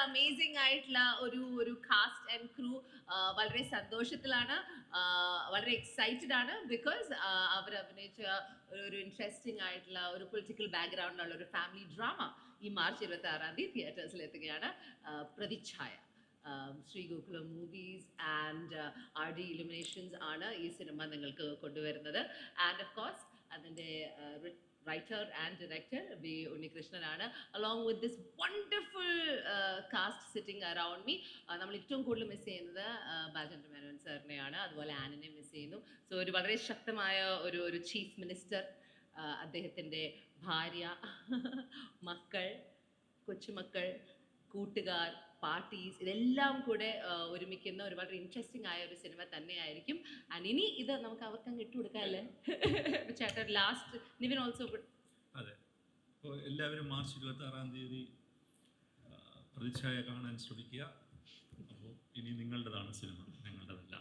Amazing ആയിട്ടുള്ള ഒരു cast and crew വളരെ സന്തോഷത്തിലാണ്, വളരെ എക്സൈറ്റഡ് ആണ്. ബിക്കോസ് അവർ അഭിനയിച്ച ഒരു ഇൻട്രസ്റ്റിംഗ് ആയിട്ടുള്ള ഒരു പൊളിറ്റിക്കൽ ബാക്ക്ഗ്രൗണ്ടിലുള്ള ഒരു ഫാമിലി ഡ്രാമ ഈ മാർച്ച് 26 തിയേറ്റേഴ്സിൽ എത്തുകയാണ്. പ്രതിച്ഛായ Shri Gokulam movies and RD illuminations ആണ് ഈ സിനിമ നിങ്ങൾക്ക് കൊണ്ടുവരുന്നത്. ആൻഡ് ഓഫ് കോഴ്സ് അതിൻ്റെ writer and director B. Unnikrishnan, along with this wonderful cast sitting around me. നമ്മൾ ഏറ്റവും കൂടുതൽ മിസ് ചെയ്യുന്നത് ബാജൻഡർ മേനോൻ സാറിനെയാണ്, അതുപോലെ ആനിനെ മിസ് ചെയ്യുന്നു. സോ ഒരു വളരെ ശക്തമായ ഒരു ചീഫ് മിനിസ്റ്റർ, അദ്ദേഹത്തിൻ്റെ ഭാര്യ, മക്കൾ, കൊച്ചുമക്കൾ, കൂട്ടുകാർ, പാർട്ടീസ്, ഇതെല്ലാം കൂടെ ഒരുമിക്കുന്ന ഒരു വളരെ ഇൻട്രസ്റ്റിംഗ് ആയ ഒരു സിനിമ തന്നെയായിരിക്കും. ആൻഡ് ഇനി ഇത് നമുക്ക് അവർക്കങ്ങ് ഇട്ടുകൊടുക്കാമല്ലേ ചേട്ടൻ ലാസ്റ്റ് നിവിൻ ഓൾസോ. അതെ, അപ്പോൾ എല്ലാവരും മാർച്ച് 26 പ്രതിച്ഛായ കാണാൻ ശ്രമിക്കുക. അപ്പോൾ ഇനി നിങ്ങളുടേതാണ് സിനിമ, ഞങ്ങളുടേതല്ല.